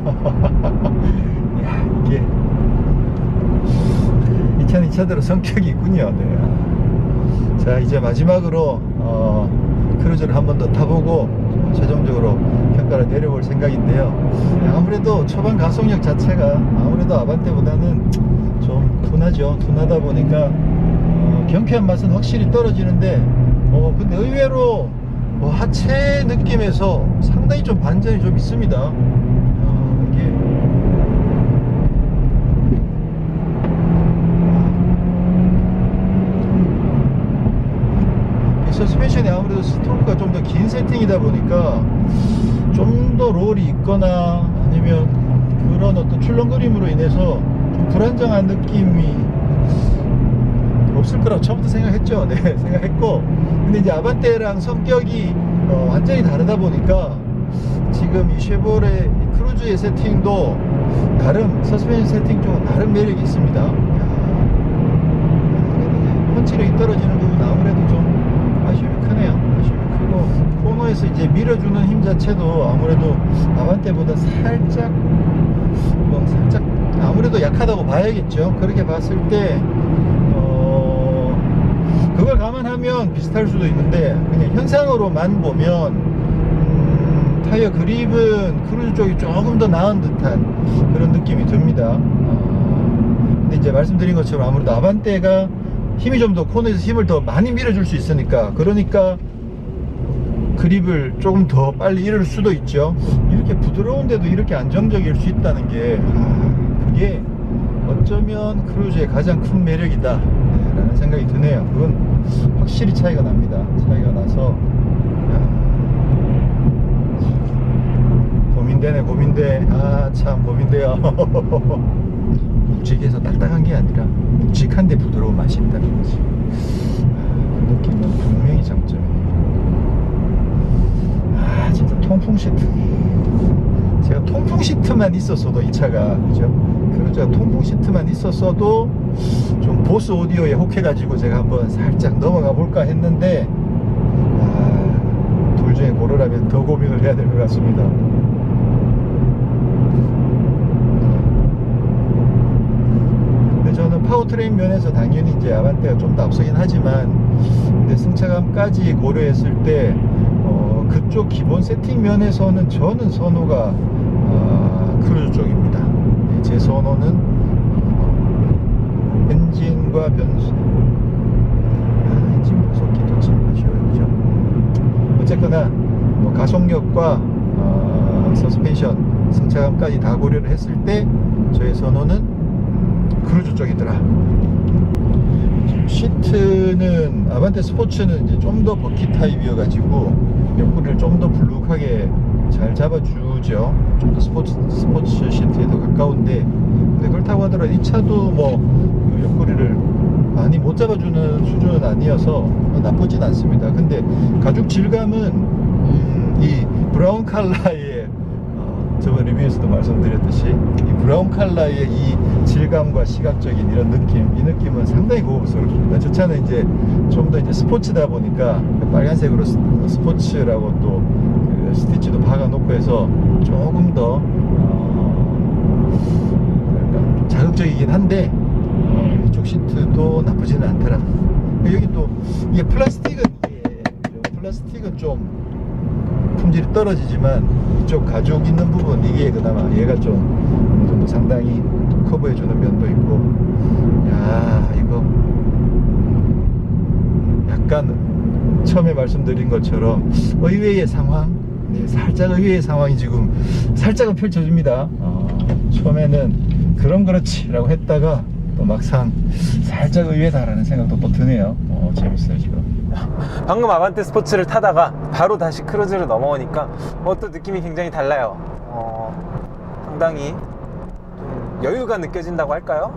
야, 이게 이 차는 이 차대로 성격이 있군요. 네. 자, 이제 마지막으로 크루즈를 한 번 더 타보고 최종적으로 평가를 내려볼 생각인데요. 아무래도 초반 가속력 자체가 아무래도 아반떼보다는 좀 둔하죠. 둔하다 보니까 경쾌한 맛은 확실히 떨어지는데 근데 의외로 하체 느낌에서 상당히 좀 반전이 좀 있습니다. 이게 서스펜션이 아무래도 스트로크가 좀 더 긴 세팅이다 보니까 좀 더 롤이 있거나 아니면 그런 어떤 출렁거림으로 인해서 좀 불안정한 느낌이 없을 거라고 처음부터 생각했죠. 네, 생각했고, 근데 이제 아반떼랑 성격이 완전히 다르다 보니까 지금 이 쉐보레 크루즈의 세팅도 나름 서스펜션 세팅 쪽은 나름 매력이 있습니다. 펀치력이 떨어지는 부분 아무래도 좀 아쉬움이 크네요. 아쉬움이 크고, 코너에서 이제 밀어주는 힘 자체도 아무래도 아반떼보다 살짝 아무래도 약하다고 봐야겠죠. 그렇게 봤을 때 그걸 감안하면 비슷할 수도 있는데, 그냥 현상으로만 보면 타이어 그립은 크루즈 쪽이 조금 더 나은 듯한 그런 느낌이 듭니다. 근데 이제 말씀드린 것처럼 아무래도 아반떼가 힘이 좀 더 코너에서 힘을 더 많이 밀어줄 수 있으니까, 그러니까 그립을 조금 더 빨리 잃을 수도 있죠. 이렇게 부드러운데도 이렇게 안정적일 수 있다는 게 그게 어쩌면 크루즈의 가장 큰 매력이다 라는 생각이 드네요. 그건 확실히 차이가 납니다. 차이가 나서 고민되네. 고민돼. 참 고민돼요. 묵직해서 딱딱한 게 아니라 묵직한데 부드러운 맛이 있다는 거지. 그 느낌은 분명히 장점이에요. 진짜 통풍 시트. 제가 통풍 시트만 있었어도 이 차가, 그죠? 크루즈가 통풍 시트만 있었어도 좀 보스 오디오에 혹해가지고 제가 한번 살짝 넘어가 볼까 했는데, 둘 중에 고르라면 더 고민을 해야 될 것 같습니다. 근데 저는 파워트레인 면에서 당연히 이제 아반떼가 좀 더 앞서긴 하지만, 근데 승차감까지 고려했을 때 그쪽 기본 세팅 면에서는 저는 선호가 크루즈 쪽입니다. 네, 제 선호는 엔진과 변수, 엔진 변속기도 참 아쉬워요, 그죠? 어쨌거나 가속력과 서스펜션, 승차감까지 다 고려를 했을 때 저의 선호는 크루즈 쪽이더라. 시트는 아반떼 스포츠는 이제 좀 더 버킷 타입이어가지고 옆구리를 좀 더 불룩하게 잘 잡아주죠. 좀 더 스포츠 시트에 더 가까운데, 근데 그렇다고 하더라도 이 차도 그 옆구리를 많이 못 잡아주는 수준은 아니어서 나쁘진 않습니다. 근데 가죽 질감은 이 브라운 컬러의 저번 리뷰에서도 말씀드렸듯이 이 브라운 컬러의 이 질감과 시각적인 이런 느낌, 이 느낌은 상당히 고급스럽습니다. 저 차는 이제 좀 더 이제 스포츠다 보니까 빨간색으로 스포츠라고 또 그 스티치도 박아 놓고 해서 조금 더 자극적이긴 한데 이쪽 시트도 나쁘지는 않더라. 여기 또 이게 플라스틱은 좀 품질이 떨어지지만 이쪽 가죽 있는 부분, 이게 그나마 얘가 좀 어느 정도 상당히 커버해주는 면도 있고, 이거 약간 처음에 말씀드린 것처럼 의외의 상황, 살짝 의외의 상황이 지금 살짝은 펼쳐집니다. 처음에는 그렇지 라고 했다가 또 막상 살짝 의외다라는 생각도 또 드네요. 재밌어요 지금. 방금 아반떼 스포츠를 타다가 바로 다시 크루즈를 넘어오니까 또 느낌이 굉장히 달라요. 상당히 좀 여유가 느껴진다고 할까요?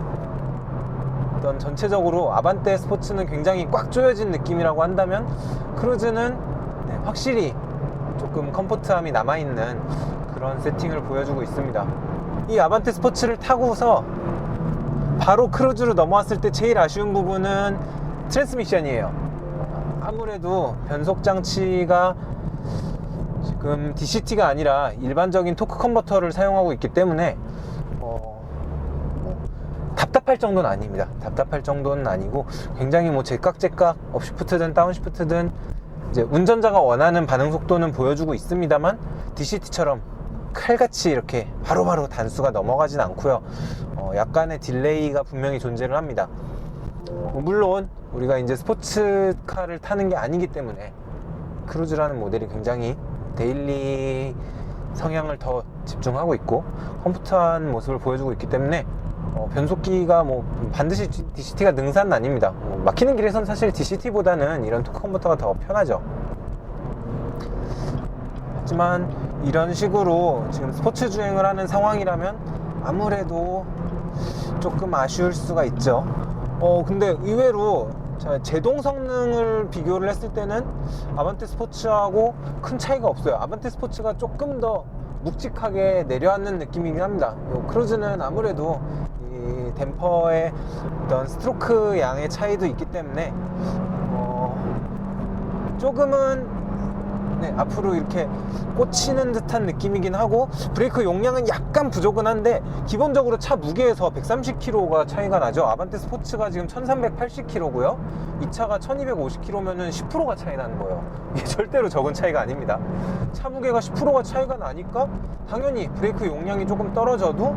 어떤 전체적으로 아반떼 스포츠는 굉장히 꽉 조여진 느낌이라고 한다면, 크루즈는 확실히 조금 컴포트함이 남아있는 그런 세팅을 보여주고 있습니다. 이 아반떼 스포츠를 타고서 바로 크루즈로 넘어왔을 때 제일 아쉬운 부분은 트랜스미션이에요. 아무래도 변속 장치가 지금 DCT가 아니라 일반적인 토크 컨버터를 사용하고 있기 때문에 답답할 정도는 아닙니다. 답답할 정도는 아니고 굉장히 뭐 제깍제깍 업시프트든 다운시프트든 이제 운전자가 원하는 반응 속도는 보여주고 있습니다만 DCT처럼 칼같이 이렇게 바로바로 단수가 넘어가진 않고요. 약간의 딜레이가 분명히 존재를 합니다. 물론 우리가 이제 스포츠카를 타는 게 아니기 때문에 크루즈라는 모델이 굉장히 데일리 성향을 더 집중하고 있고 컴포트한 모습을 보여주고 있기 때문에 변속기가 뭐 반드시 DCT가 능사는 아닙니다. 막히는 길에선 사실 DCT보다는 이런 토크 컨버터가 더 편하죠. 하지만 이런 식으로 지금 스포츠 주행을 하는 상황이라면 아무래도 조금 아쉬울 수가 있죠. 근데 의외로 제동 성능을 비교를 했을 때는 아반떼 스포츠하고 큰 차이가 없어요. 아반떼 스포츠가 조금 더 묵직하게 내려앉는 느낌이긴 합니다. 크루즈는 아무래도 이 댐퍼의 어떤 스트로크 양의 차이도 있기 때문에 조금은 앞으로 이렇게 꽂히는 듯한 느낌이긴 하고 브레이크 용량은 약간 부족은 한데 기본적으로 차 무게에서 130kg가 차이가 나죠. 아반떼 스포츠가 지금 1380kg고요 이 차가 1250kg면은 10%가 차이 나는 거예요. 이게 절대로 적은 차이가 아닙니다. 차 무게가 10%가 차이가 나니까 당연히 브레이크 용량이 조금 떨어져도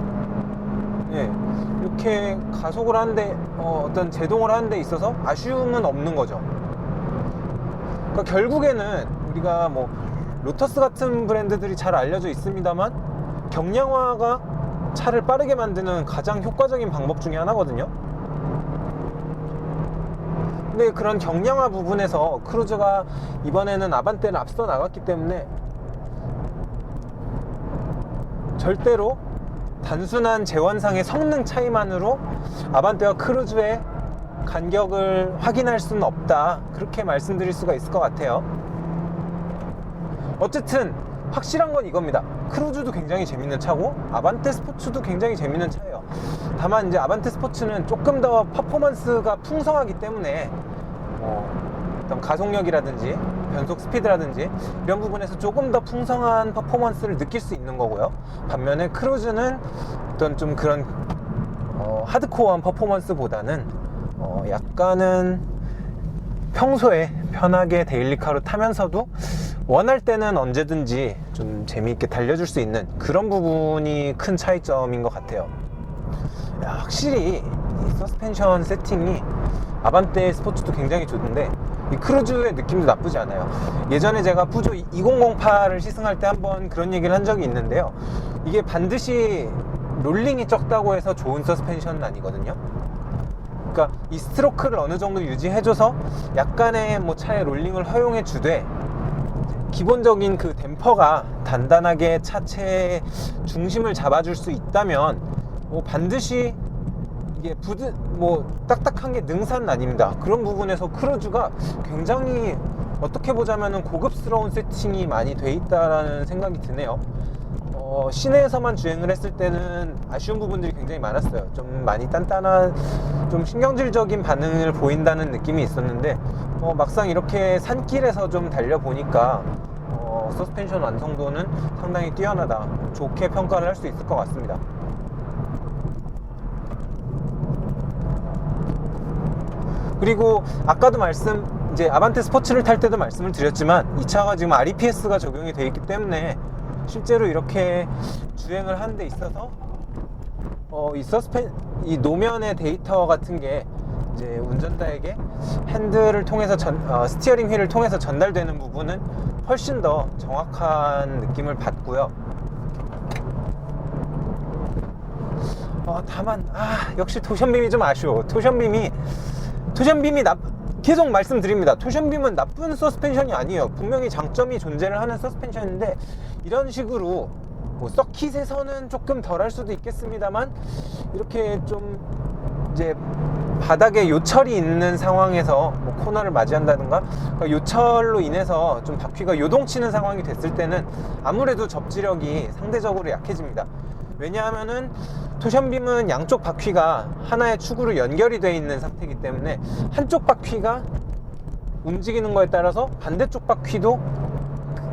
이렇게 가속을 하는데 어떤 제동을 하는 데 있어서 아쉬움은 없는 거죠. 그러니까 결국에는 우리가 뭐 로터스 같은 브랜드들이 잘 알려져 있습니다만 경량화가 차를 빠르게 만드는 가장 효과적인 방법 중에 하나거든요. 근데 그런 경량화 부분에서 크루즈가 이번에는 아반떼를 앞서 나갔기 때문에 절대로 단순한 재원상의 성능 차이만으로 아반떼와 크루즈의 간격을 확인할 수는 없다, 그렇게 말씀드릴 수가 있을 것 같아요. 어쨌든 확실한 건 이겁니다. 크루즈도 굉장히 재밌는 차고 아반떼 스포츠도 굉장히 재밌는 차예요. 다만 이제 아반떼 스포츠는 조금 더 퍼포먼스가 풍성하기 때문에 어떤 가속력이라든지 변속 스피드라든지 이런 부분에서 조금 더 풍성한 퍼포먼스를 느낄 수 있는 거고요. 반면에 크루즈는 어떤 좀 그런 하드코어한 퍼포먼스보다는 약간은 평소에 편하게 데일리카로 타면서도 원할 때는 언제든지 좀 재미있게 달려줄 수 있는 그런 부분이 큰 차이점인 것 같아요. 확실히 이 서스펜션 세팅이 아반떼 스포츠도 굉장히 좋은데 이 크루즈의 느낌도 나쁘지 않아요. 예전에 제가 푸조 2008을 시승할 때 한번 그런 얘기를 한 적이 있는데요. 이게 반드시 롤링이 적다고 해서 좋은 서스펜션은 아니거든요. 그러니까 이 스트로크를 어느 정도 유지해줘서 약간의 뭐 차의 롤링을 허용해 주되 기본적인 그 댐퍼가 단단하게 차체의 중심을 잡아줄 수 있다면 반드시 이게 딱딱한 게 능사는 아닙니다. 그런 부분에서 크루즈가 굉장히 어떻게 보자면 고급스러운 세팅이 많이 돼 있다라는 생각이 드네요. 시내에서만 주행을 했을 때는 아쉬운 부분들이 굉장히 많았어요. 좀 많이 단단한, 좀 신경질적인 반응을 보인다는 느낌이 있었는데 막상 이렇게 산길에서 좀 달려보니까 서스펜션 완성도는 상당히 뛰어나다, 좋게 평가를 할 수 있을 것 같습니다. 그리고 아까도 이제 아반떼 스포츠를 탈 때도 말씀을 드렸지만 이 차가 지금 REPS가 적용이 되어 있기 때문에 실제로 이렇게 주행을 하는 데 있어서 이 노면의 데이터 같은 게 이제 운전자에게 핸들을 통해서 스티어링 휠을 통해서 전달되는 부분은 훨씬 더 정확한 느낌을 받고요. 다만 역시 토션빔이 좀 아쉬워. 토션빔이 계속 말씀드립니다. 토션빔은 나쁜 서스펜션이 아니에요. 분명히 장점이 존재를 하는 서스펜션인데 이런 식으로 서킷에서는 조금 덜 할 수도 있겠습니다만 이렇게 좀 이제 바닥에 요철이 있는 상황에서 코너를 맞이한다든가 요철로 인해서 좀 바퀴가 요동치는 상황이 됐을 때는 아무래도 접지력이 상대적으로 약해집니다. 왜냐하면은 토션빔은 양쪽 바퀴가 하나의 축으로 연결이 되어 있는 상태이기 때문에 한쪽 바퀴가 움직이는 거에 따라서 반대쪽 바퀴도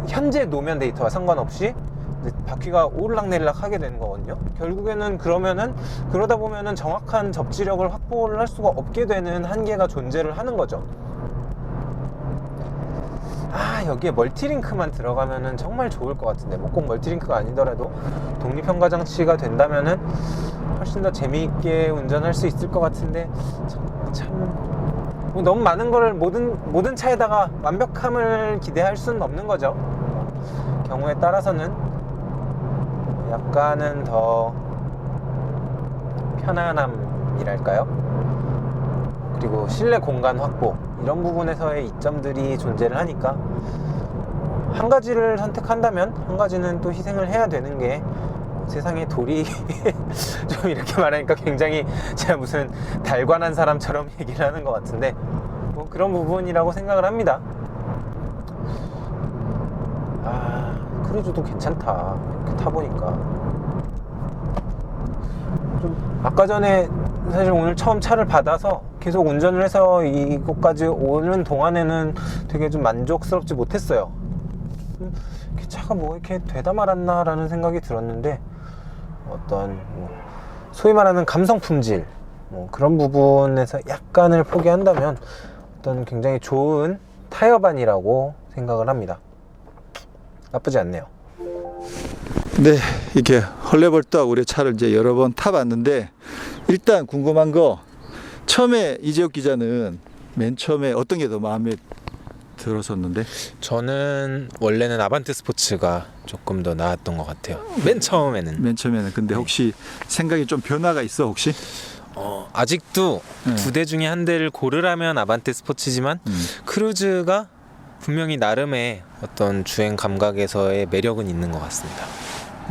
현재 노면 데이터와 상관없이 이제 바퀴가 오르락내리락 하게 되는 거거든요. 결국에는 그러다 보면은 정확한 접지력을 확보를 할 수가 없게 되는 한계가 존재를 하는 거죠. 여기에 멀티링크만 들어가면은 정말 좋을 것 같은데, 뭐 꼭 멀티링크가 아니더라도 독립현가 장치가 된다면은 훨씬 더 재미있게 운전할 수 있을 것 같은데, 뭐 너무 많은 걸 모든 차에다가 완벽함을 기대할 수는 없는 거죠. 경우에 따라서는 약간은 더 편안함이랄까요? 그리고 실내 공간 확보, 이런 부분에서의 이점들이 존재를 하니까 한 가지를 선택한다면 한 가지는 또 희생을 해야 되는 게 세상의 도리 좀 이렇게 말하니까 굉장히 제가 무슨 달관한 사람처럼 얘기를 하는 것 같은데, 뭐 그런 부분이라고 생각을 합니다. 크루즈도 괜찮다, 이렇게 타보니까. 좀 아까 전에 사실 오늘 처음 차를 받아서 계속 운전을 해서 이곳까지 오는 동안에는 되게 좀 만족스럽지 못했어요. 차가 뭐 이렇게 되다 말았나 라는 생각이 들었는데, 어떤 소위 말하는 감성 품질, 그런 부분에서 약간을 포기한다면 어떤 굉장히 좋은 타협안이라고 생각을 합니다. 나쁘지 않네요. 네, 이렇게 헐레벌떡 우리 차를 이제 여러 번 타봤는데, 일단 궁금한 거, 처음에 이재욱 기자는 맨 처음에 어떤 게 더 마음에 들었었는데? 저는 원래는 아반떼 스포츠가 조금 더 나았던 것 같아요. 맨 처음에는. 근데 혹시 생각이 좀 변화가 있어, 혹시? 아직도 두 대 중에 한 대를 고르라면 아반떼 스포츠지만 크루즈가 분명히 나름의 어떤 주행 감각에서의 매력은 있는 것 같습니다.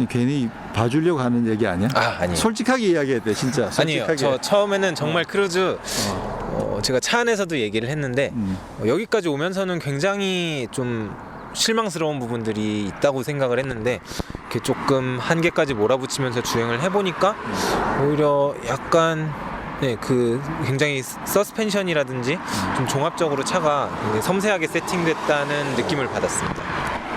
괜히 봐주려고 하는 얘기 아니야? 아니에요. 솔직하게 이야기해야 돼, 진짜. 솔직하게. 아니에요. 저 처음에는 정말 크루즈 제가 차 안에서도 얘기를 했는데 여기까지 오면서는 굉장히 좀 실망스러운 부분들이 있다고 생각을 했는데, 이렇게 조금 한계까지 몰아붙이면서 주행을 해보니까 오히려 약간 그 굉장히 서스펜션이라든지 좀 종합적으로 차가 굉장히 섬세하게 세팅됐다는 느낌을 받았습니다.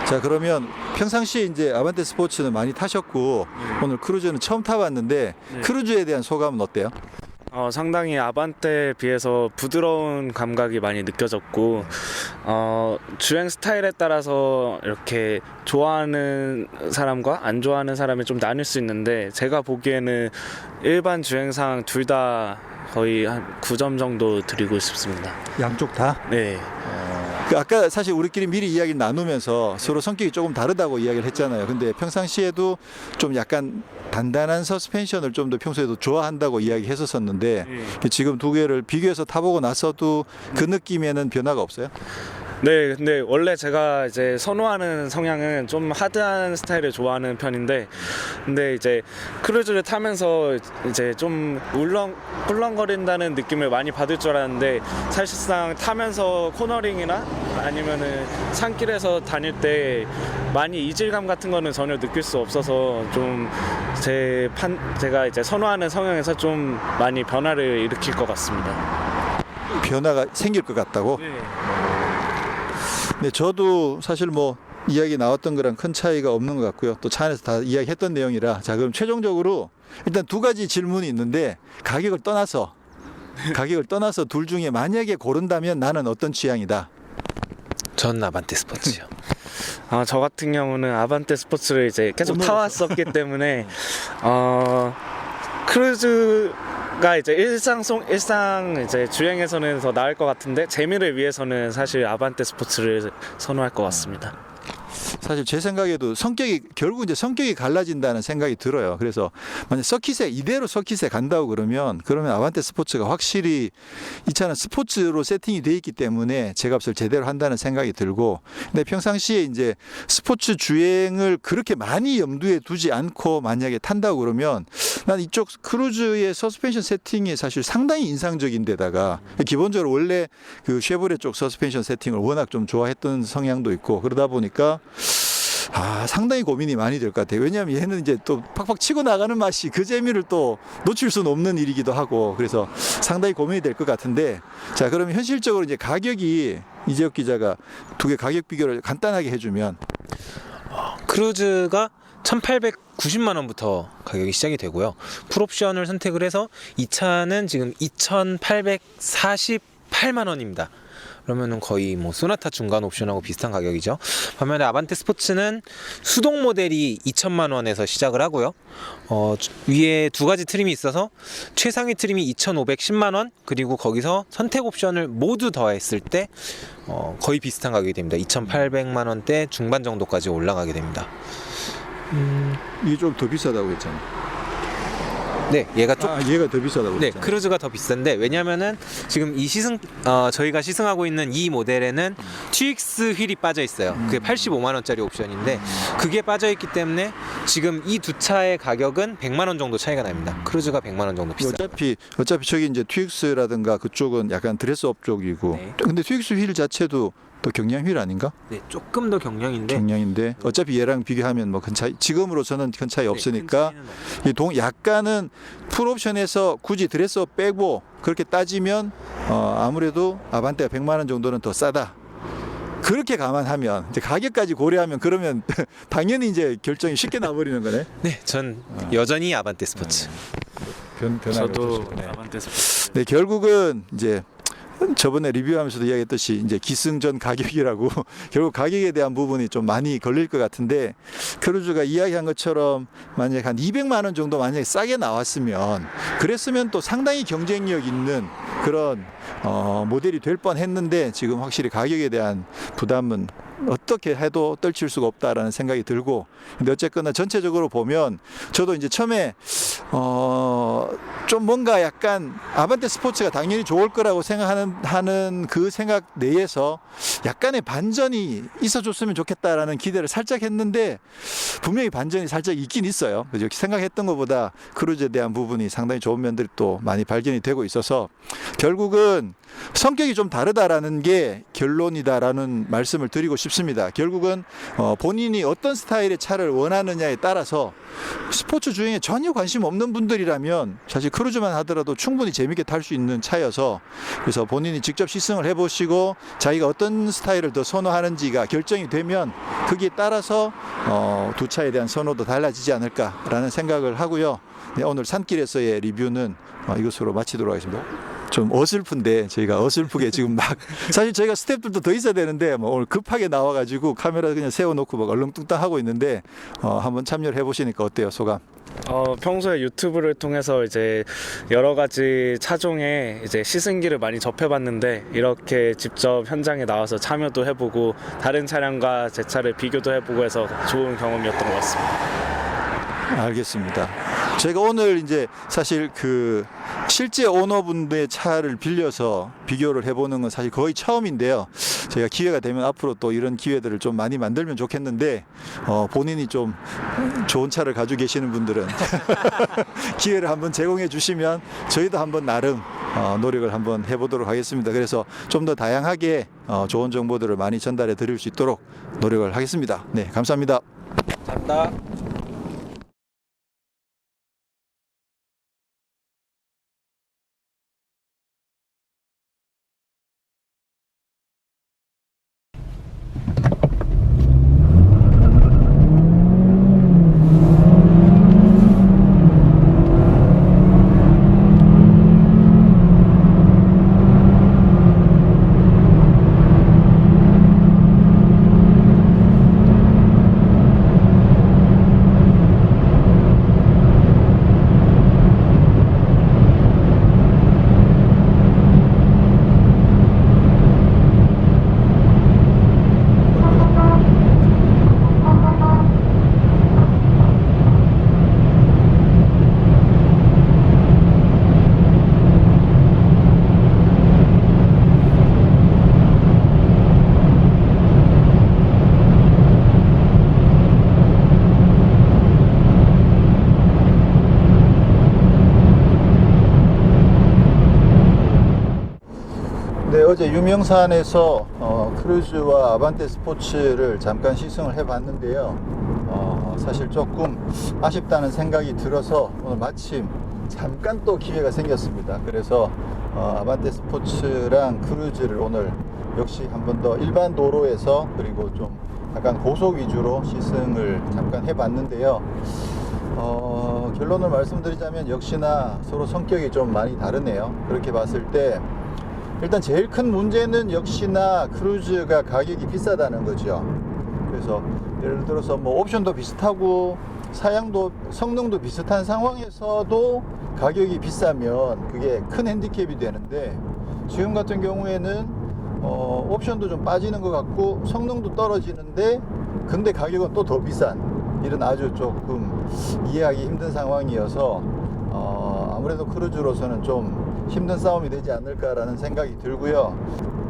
자, 그러면 평상시에 이제 아반떼 스포츠는 많이 타셨고 오늘 크루즈는 처음 타봤는데 크루즈에 대한 소감은 어때요? 상당히 아반떼에 비해서 부드러운 감각이 많이 느껴졌고, 주행 스타일에 따라서 이렇게 좋아하는 사람과 안 좋아하는 사람이 좀 나뉠 수 있는데, 제가 보기에는 일반 주행상 둘 다 거의 한 9점 정도 드리고 싶습니다. 양쪽 다? 네. 아까 사실 우리끼리 미리 이야기를 나누면서 서로 성격이 조금 다르다고 이야기를 했잖아요. 근데 평상시에도 좀 약간 단단한 서스펜션을 좀 더 평소에도 좋아한다고 이야기했었었는데 지금 두 개를 비교해서 타보고 나서도 그 느낌에는 변화가 없어요? 네, 근데 원래 제가 이제 선호하는 성향은 좀 하드한 스타일을 좋아하는 편인데, 근데 이제 크루즈를 타면서 이제 좀 울렁거린다는 느낌을 많이 받을 줄 알았는데, 사실상 타면서 코너링이나 아니면은 산길에서 다닐 때 많이 이질감 같은 거는 전혀 느낄 수 없어서 좀 제가 이제 선호하는 성향에서 좀 많이 변화를 일으킬 것 같습니다. 변화가 생길 것 같다고? 네. 네, 저도 사실 뭐 이야기 나왔던 거랑 큰 차이가 없는 것 같고요. 또 차 안에서 다 이야기했던 내용이라. 자, 그럼 최종적으로 일단 두 가지 질문이 있는데, 가격을 떠나서 둘 중에 만약에 고른다면 나는 어떤 취향이다? 전 아반떼 스포츠요. 저 같은 경우는 아반떼 스포츠를 이제 계속 타왔었기 때문에 크루즈가 이제 일상 이제 주행에서는 더 나을 것 같은데, 재미를 위해서는 사실 아반떼 스포츠를 선호할 것 같습니다. 사실 제 생각에도 결국 이제 성격이 갈라진다는 생각이 들어요. 그래서 만약 이대로 서킷에 간다고 그러면 아반떼 스포츠가 확실히 이 차는 스포츠로 세팅이 돼 있기 때문에 제값을 제대로 한다는 생각이 들고, 근데 평상시에 이제 스포츠 주행을 그렇게 많이 염두에 두지 않고 만약에 탄다고 그러면 난 이쪽 크루즈의 서스펜션 세팅이 사실 상당히 인상적인데다가 기본적으로 원래 그 쉐보레 쪽 서스펜션 세팅을 워낙 좀 좋아했던 성향도 있고, 그러다 보니까 상당히 고민이 많이 될 것 같아요. 왜냐하면 얘는 이제 또 팍팍 치고 나가는 맛이 그 재미를 또 놓칠 수는 없는 일이기도 하고, 그래서 상당히 고민이 될 것 같은데, 자, 그러면 현실적으로 이제 가격이 이재욱 기자가 두 개 가격 비교를 간단하게 해주면. 크루즈가 1,890만 원부터 가격이 시작이 되고요. 풀옵션을 선택을 해서 이 차는 지금 2,848만 원입니다. 그러면은 거의 뭐 소나타 중간 옵션하고 비슷한 가격이죠. 반면에 아반떼 스포츠는 수동 모델이 2천만 원에서 시작을 하고요. 위에 두 가지 트림이 있어서 최상위 트림이 2,510만 원, 그리고 거기서 선택 옵션을 모두 더했을 때 거의 비슷한 가격이 됩니다. 2,800만 원대 중반 정도까지 올라가게 됩니다. 이게 좀 더 비싸다고 했잖아. 네, 얘가 얘가 더 비싸다고 네, 했잖아. 크루즈가 더 비싼데, 왜냐면은 지금 이 저희가 시승하고 있는 이 모델에는 TX 휠이 빠져 있어요. 그게 85만 원짜리 옵션인데 그게 빠져 있기 때문에 지금 이 두 차의 가격은 100만 원 정도 차이가 납니다. 크루즈가 100만 원 정도 비싸요. 어차피 저기 이제 TX라든가 그쪽은 약간 드레스업 쪽이고. 네. 근데 TX 휠 자체도 또 경량 휠 아닌가? 네, 조금 더 경량인데. 경량인데 어차피 얘랑 비교하면 뭐 큰 차이, 지금으로서는 큰 차이 없으니까. 이 약간은 풀옵션에서 굳이 드레스업 빼고 그렇게 따지면 아무래도 아반떼가 100만 원 정도는 더 싸다. 그렇게 감안하면 이제 가격까지 고려하면 그러면 당연히 이제 결정이 쉽게 나버리는 거네. 네, 전 여전히 아반떼 스포츠. 저도 네. 아반떼 스포츠. 네, 결국은 이제 저번에 리뷰하면서도 이야기했듯이 이제 기승전 가격이라고 결국 가격에 대한 부분이 좀 많이 걸릴 것 같은데, 크루즈가 이야기한 것처럼 만약에 한 200만 원 정도 만약에 싸게 나왔으면, 그랬으면 또 상당히 경쟁력 있는 그런 모델이 될 뻔했는데, 지금 확실히 가격에 대한 부담은 어떻게 해도 떨칠 수가 없다라는 생각이 들고, 근데 어쨌거나 전체적으로 보면 저도 이제 처음에 좀 뭔가 약간 아반떼 스포츠가 당연히 좋을 거라고 생각하는 그 생각 내에서 약간의 반전이 있어줬으면 좋겠다라는 기대를 살짝 했는데, 분명히 반전이 살짝 있긴 있어요. 그죠? 생각했던 것보다 크루즈에 대한 부분이 상당히 좋은 면들이 또 많이 발견이 되고 있어서 결국은 성격이 좀 다르다라는 게 결론이다라는 말씀을 드리고 싶습니다. 결국은 본인이 어떤 스타일의 차를 원하느냐에 따라서, 스포츠 주행에 전혀 관심 없는 분들이라면 사실 크루즈만 하더라도 충분히 재밌게 탈 수 있는 차여서, 그래서 본인이 직접 시승을 해보시고 자기가 어떤 스타일을 더 선호하는지가 결정이 되면 거기에 따라서 두 차에 대한 선호도 달라지지 않을까라는 생각을 하고요. 네, 오늘 산길에서의 리뷰는 이것으로 마치도록 하겠습니다. 좀 어슬픈데 저희가 어슬프게 지금 막 사실 저희가 스태프들도 더 있어야 되는데 뭐 오늘 급하게 나와가지고 카메라 그냥 세워놓고 막 얼렁뚱땅 하고 있는데 한번 참여를 해보시니까 어때요, 소감? 평소에 유튜브를 통해서 이제 여러 가지 차종의 이제 시승기를 많이 접해봤는데, 이렇게 직접 현장에 나와서 참여도 해보고 다른 차량과 제 차를 비교도 해보고 해서 좋은 경험이었던 것 같습니다. 알겠습니다. 제가 오늘 이제 사실 그 실제 오너분의 차를 빌려서 비교를 해보는 건 사실 거의 처음인데요. 제가 기회가 되면 앞으로 또 이런 기회들을 좀 많이 만들면 좋겠는데, 본인이 좀 좋은 차를 가지고 계시는 분들은 기회를 한번 제공해 주시면 저희도 한번 나름 노력을 한번 해보도록 하겠습니다. 그래서 좀 더 다양하게 좋은 정보들을 많이 전달해 드릴 수 있도록 노력을 하겠습니다. 네, 감사합니다. 감사합니다. 네, 어제 유명산에서 크루즈와 아반떼 스포츠를 잠깐 시승을 해봤는데요. 사실 조금 아쉽다는 생각이 들어서 오늘 마침 잠깐 또 기회가 생겼습니다. 그래서 아반떼 스포츠랑 크루즈를 오늘 역시 한 번 더 일반 도로에서, 그리고 좀 약간 고속 위주로 시승을 잠깐 해봤는데요. 결론을 말씀드리자면 역시나 서로 성격이 좀 많이 다르네요. 그렇게 봤을 때 일단 제일 큰 문제는 역시나 크루즈가 가격이 비싸다는 거죠. 그래서 예를 들어서 뭐 옵션도 비슷하고 사양도 성능도 비슷한 상황에서도 가격이 비싸면 그게 큰 핸디캡이 되는데, 지금 같은 경우에는 옵션도 좀 빠지는 것 같고 성능도 떨어지는데 근데 가격은 또 더 비싼, 이런 아주 조금 이해하기 힘든 상황이어서 아무래도 크루즈로서는 좀 힘든 싸움이 되지 않을까라는 생각이 들고요.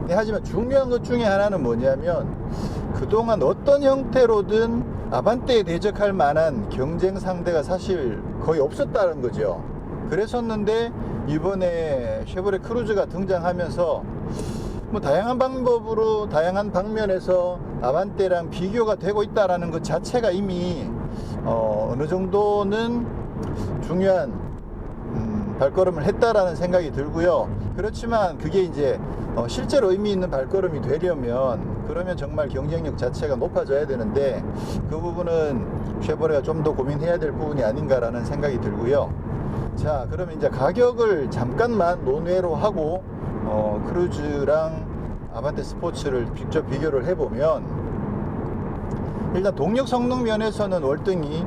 하지만 중요한 것 중에 하나는 뭐냐면, 그동안 어떤 형태로든 아반떼에 대적할 만한 경쟁 상대가 사실 거의 없었다는 거죠. 그랬었는데 이번에 쉐보레 크루즈가 등장하면서 뭐 다양한 방법으로 다양한 방면에서 아반떼랑 비교가 되고 있다라는 것 자체가 이미 어느 정도는 중요한 발걸음을 했다라는 생각이 들고요. 그렇지만 그게 이제 실제로 의미 있는 발걸음이 되려면, 그러면 정말 경쟁력 자체가 높아져야 되는데 그 부분은 쉐보레가 좀 더 고민해야 될 부분이 아닌가라는 생각이 들고요. 자, 그러면 이제 가격을 잠깐만 논외로 하고 크루즈랑 아반떼 스포츠를 직접 비교를 해보면, 일단 동력 성능 면에서는 월등히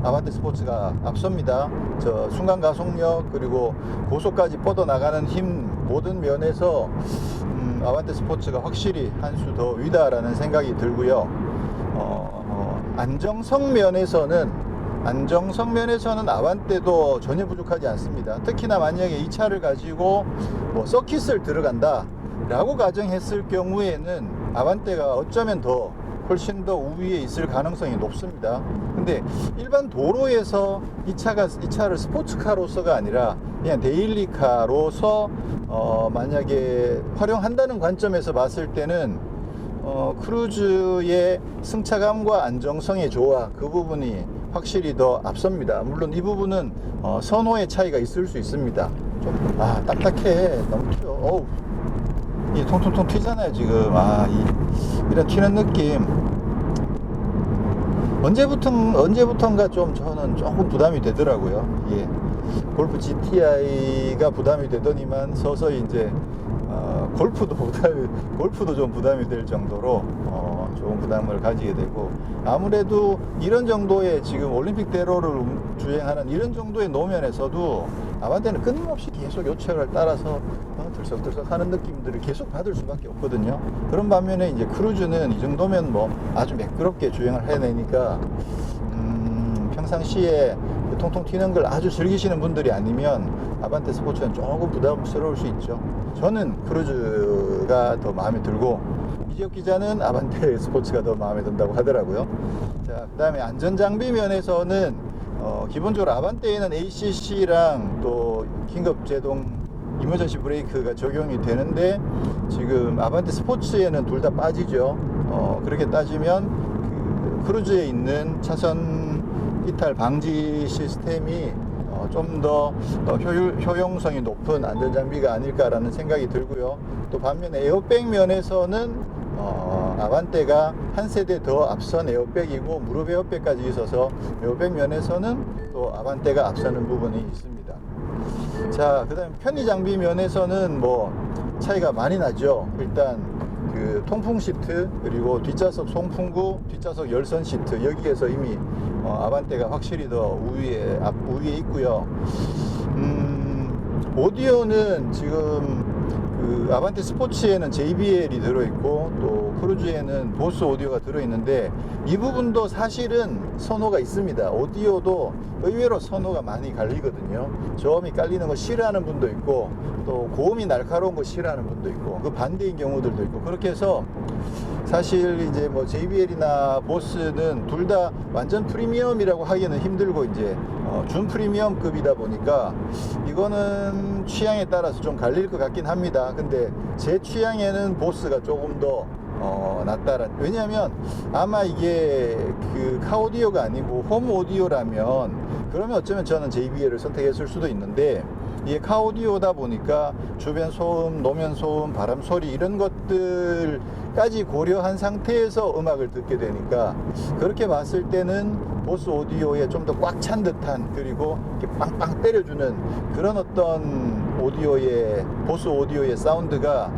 아반떼 스포츠가 앞섭니다. 저 순간 가속력 그리고 고속까지 뻗어나가는 힘, 모든 면에서 아반떼 스포츠가 확실히 한 수 더 위다라는 생각이 들고요. 안정성 면에서는 아반떼도 전혀 부족하지 않습니다. 특히나 만약에 이 차를 가지고 뭐 서킷을 들어간다 라고 가정했을 경우에는 아반떼가 어쩌면 더 훨씬 더 우위에 있을 가능성이 높습니다. 근데 일반 도로에서 이 차를 스포츠카로서가 아니라 그냥 데일리카로서 만약에 활용한다는 관점에서 봤을 때는 크루즈의 승차감과 안정성의 조화, 그 부분이 확실히 더 앞섭니다. 물론 이 부분은 선호의 차이가 있을 수 있습니다. 좀 딱딱해. 너무 튀어. 어우, 이 통통통 튀잖아요 지금. 이런 튀는 느낌 언제부턴가 좀 저는 조금 부담이 되더라고요. 이게 골프 GTI가 부담이 되더니만 서서히 이제 골프도 좀 부담이 될 정도로 좋은 부담을 가지게 되고, 아무래도 이런 정도의 지금 올림픽대로를 주행하는 이런 정도의 노면에서도 아반떼는 끊임없이 계속 요철을 따라서 들썩들썩 하는 느낌들을 계속 받을 수밖에 없거든요. 그런 반면에 이제 크루즈는 이 정도면 뭐 아주 매끄럽게 주행을 해내니까 평상시에 통통 튀는 걸 아주 즐기시는 분들이 아니면 아반떼 스포츠는 조금 부담스러울 수 있죠. 저는 크루즈가 더 마음에 들고, 이지혁 기자는 아반떼 스포츠가 더 마음에 든다고 하더라고요. 자, 그 다음에 안전장비 면에서는 기본적으로 아반떼에는 ACC랑 또 긴급제동 이머전시 브레이크가 적용이 되는데, 지금 아반떼 스포츠에는 둘 다 빠지죠. 그렇게 따지면 크루즈에 있는 차선 이탈 방지 시스템이 좀 더 효용성이 높은 안전장비가 아닐까라는 생각이 들고요. 또 반면에 에어백 면에서는 아반떼가 한 세대 더 앞선 에어백이고 무릎 에어백까지 있어서 에어백 면에서는 또 아반떼가 앞서는 부분이 있습니다. 자, 그 다음에 편의 장비 면에서는 뭐 차이가 많이 나죠. 일단 그 통풍 시트, 그리고 뒷좌석 송풍구, 뒷좌석 열선 시트, 여기에서 이미 아반떼가 확실히 더 우위에 있고요. 오디오는 지금 그 아반떼 스포츠에는 JBL이 들어있고 또 크루즈에는 보스 오디오가 들어있는데, 이 부분도 사실은 선호가 있습니다. 오디오도 의외로 선호가 많이 갈리거든요. 저음이 깔리는 거 싫어하는 분도 있고, 또 고음이 날카로운 거 싫어하는 분도 있고, 그 반대인 경우들도 있고, 그렇게 해서 사실 이제 뭐 JBL이나 보스는 둘 다 완전 프리미엄이라고 하기는 힘들고 이제 준 프리미엄급이다 보니까 이거는 취향에 따라서 좀 갈릴 것 같긴 합니다. 근데 제 취향에는 보스가 조금 더 낫다란. 왜냐하면 아마 이게 그 카오디오가 아니고 홈 오디오라면 그러면 어쩌면 저는 JBL을 선택했을 수도 있는데, 이게 카오디오다 보니까 주변 소음, 노면 소음, 바람 소리 이런 것들까지 고려한 상태에서 음악을 듣게 되니까, 그렇게 봤을 때는 보스 오디오에 좀 더 꽉 찬 듯한, 그리고 이렇게 빵빵 때려주는 그런 어떤 오디오의, 보스 오디오의 사운드가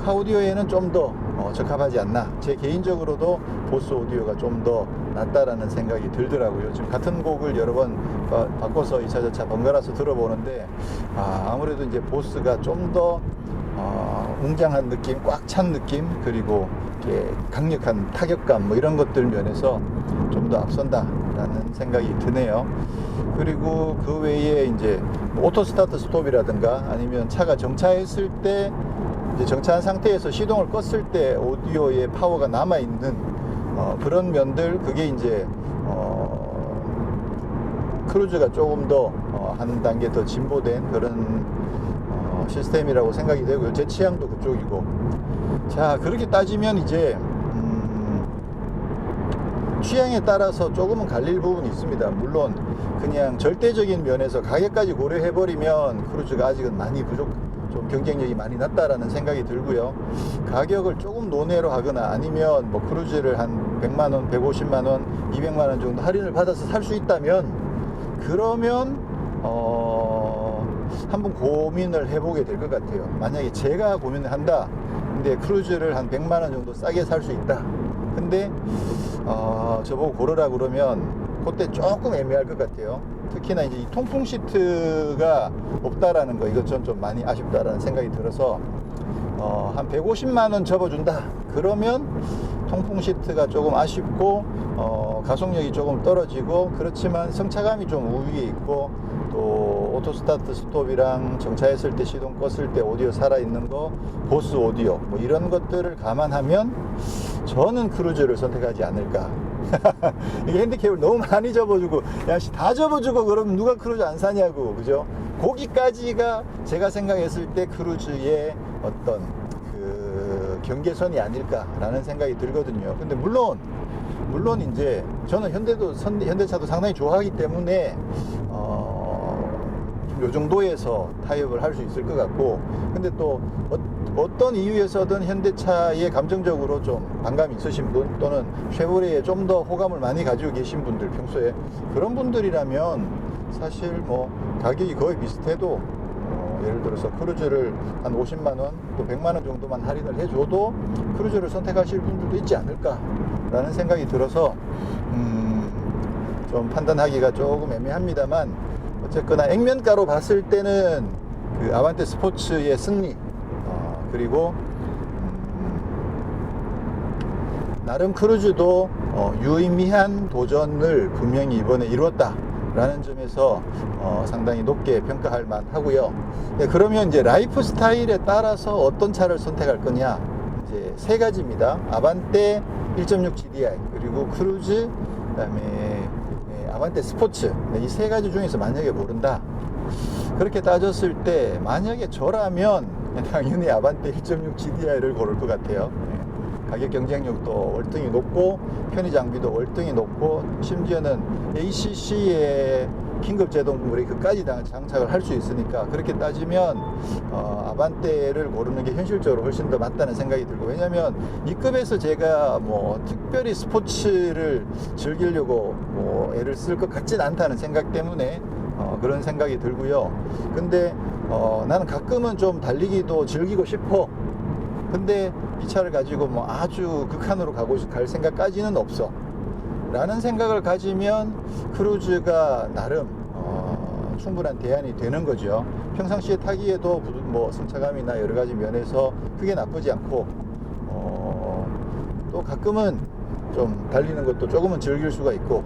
카오디오에는 좀 더 적합하지 않나. 제 개인적으로도 보스 오디오가 좀 더 낫다라는 생각이 들더라고요. 지금 같은 곡을 여러 번 바꿔서 2차 저차 번갈아서 들어보는데, 아무래도 이제 보스가 좀 더 웅장한 느낌, 꽉 찬 느낌, 그리고 이렇게 강력한 타격감 뭐 이런 것들 면에서 좀 더 앞선다라는 생각이 드네요. 그리고 그 외에 이제 오토 스타트 스톱이라든가 아니면 차가 정차했을 때, 이제 정차한 상태에서 시동을 껐을 때 오디오의 파워가 남아있는 그런 면들, 그게 이제 크루즈가 조금 더 한 단계 더 진보된 그런 시스템이라고 생각이 되고요. 제 취향도 그쪽이고. 자, 그렇게 따지면 이제 취향에 따라서 조금은 갈릴 부분이 있습니다. 물론 그냥 절대적인 면에서 가격까지 고려해버리면 크루즈가 아직은 많이 좀 경쟁력이 많이 낮다라는 생각이 들고요. 가격을 조금 논외로 하거나 아니면 뭐 크루즈를 한 100만원, 150만원, 200만원 정도 할인을 받아서 살 수 있다면, 그러면 한번 고민을 해보게 될 것 같아요. 만약에 제가 고민을 한다, 근데 크루즈를 한 100만원 정도 싸게 살 수 있다, 근데 저보고 고르라 그러면 그때 조금 애매할 것 같아요. 특히나 이제 이 통풍 시트가 없다라는 거, 이것 좀 많이 아쉽다라는 생각이 들어서 한 150만원 접어준다 그러면 통풍 시트가 조금 아쉽고 가속력이 조금 떨어지고, 그렇지만 성차감이 좀 우위에 있고, 또 오토 스타트 스톱이랑 정차했을 때 시동 껐을 때 오디오 살아있는 거, 보스 오디오 뭐 이런 것들을 감안하면 저는 크루즈를 선택하지 않을까. 이게 핸디캡을 너무 많이 접어주고, 야씨 다 접어주고 그러면 누가 크루즈 안 사냐고, 그죠? 거기까지가 제가 생각했을 때 크루즈의 어떤 그 경계선이 아닐까라는 생각이 들거든요. 근데 물론 이제 저는 현대차도 상당히 좋아하기 때문에 요 정도에서 타협을 할 수 있을 것 같고, 근데 또 어떤 이유에서든 현대차에 감정적으로 좀 반감이 있으신 분, 또는 쉐보레에 좀 더 호감을 많이 가지고 계신 분들, 평소에 그런 분들이라면 사실 뭐 가격이 거의 비슷해도 예를 들어서 크루즈를 한 50만원 또 100만원 정도만 할인을 해줘도 크루즈를 선택하실 분들도 있지 않을까 라는 생각이 들어서 좀 판단하기가 조금 애매합니다만, 어쨌거나 액면가로 봤을 때는 그 아반떼 스포츠의 승리, 그리고 나름 크루즈도 유의미한 도전을 분명히 이번에 이루었다 라는 점에서 상당히 높게 평가할 만하고요. 네, 그러면 이제 라이프 스타일에 따라서 어떤 차를 선택할 거냐, 이제 세 가지입니다. 아반떼 1.6 GDI, 그리고 크루즈, 그다음에 아반떼 스포츠, 이 세 가지 중에서 만약에 고른다, 그렇게 따졌을 때 만약에 저라면 당연히 아반떼 1.6 GDI를 고를 것 같아요. 가격 경쟁력도 월등히 높고, 편의 장비도 월등히 높고, 심지어는 ACC의 긴급 제동 브레이크까지 장착을 할 수 있으니까, 그렇게 따지면 아반떼를 고르는 게 현실적으로 훨씬 더 맞다는 생각이 들고, 왜냐면 이 급에서 제가 뭐 특별히 스포츠를 즐기려고 뭐 애를 쓸 것 같진 않다는 생각 때문에 그런 생각이 들고요. 근데 나는 가끔은 좀 달리기도 즐기고 싶어, 근데 이 차를 가지고 뭐 아주 극한으로 갈 생각까지는 없어 라는 생각을 가지면 크루즈가 나름 충분한 대안이 되는 거죠. 평상시에 타기에도 뭐 승차감이나 여러 가지 면에서 크게 나쁘지 않고, 또 가끔은 좀 달리는 것도 조금은 즐길 수가 있고,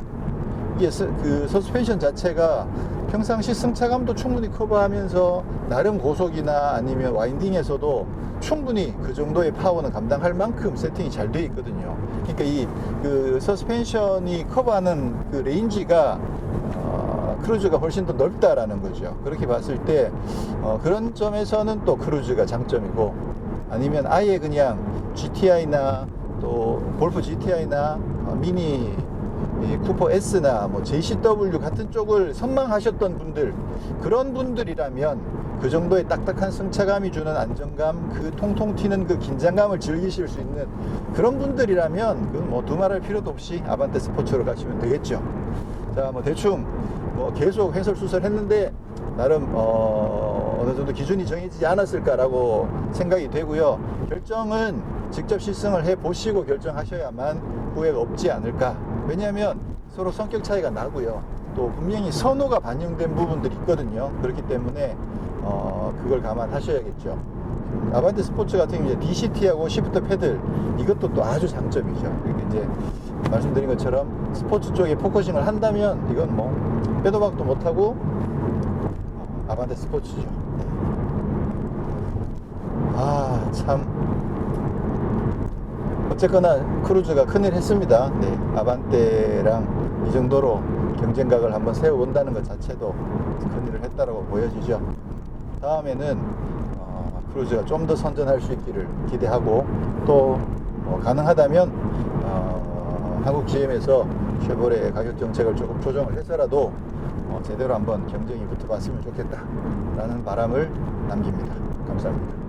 이게 그 서스펜션 자체가 평상시 승차감도 충분히 커버하면서 나름 고속이나 아니면 와인딩에서도 충분히 그 정도의 파워는 감당할 만큼 세팅이 잘 되어 있거든요. 그러니까 그 서스펜션이 커버하는 그 레인지가 크루즈가 훨씬 더 넓다라는 거죠. 그렇게 봤을 때 그런 점에서는 또 크루즈가 장점이고, 아니면 아예 그냥 GTI나 또 골프 GTI나 미니 쿠퍼 S나 뭐 JCW 같은 쪽을 선망하셨던 분들, 그런 분들이라면 그 정도의 딱딱한 승차감이 주는 안정감, 그 통통 튀는 그 긴장감을 즐기실 수 있는 그런 분들이라면 그건 뭐 두말할 필요도 없이 아반떼 스포츠로 가시면 되겠죠. 자, 뭐 대충 뭐 계속 해설수설했는데 나름 어느 정도 기준이 정해지지 않았을까라고 생각이 되고요. 결정은 직접 시승을 해 보시고 결정하셔야만 후회가 없지 않을까. 왜냐하면 서로 성격 차이가 나고요. 또 분명히 선호가 반영된 부분들이 있거든요. 그렇기 때문에 그걸 감안하셔야겠죠. 아반떼 스포츠 같은 경우에 DCT하고 시프트 패들, 이것도 또 아주 장점이죠. 그러니까 이제 말씀드린 것처럼 스포츠 쪽에 포커싱을 한다면 이건 뭐 빼도 박도 못하고 아반떼 스포츠죠. 아, 참. 어쨌거나 크루즈가 큰일 했습니다. 네, 아반떼랑 이 정도로 경쟁각을 한번 세워본다는 것 자체도 큰일을 했다라고 보여지죠. 다음에는 크루즈가 좀 더 선전할 수 있기를 기대하고, 또 가능하다면 한국 GM에서 쉐보레 가격 정책을 조금 조정을 해서라도 제대로 한번 경쟁이 붙어봤으면 좋겠다라는 바람을 남깁니다. 감사합니다.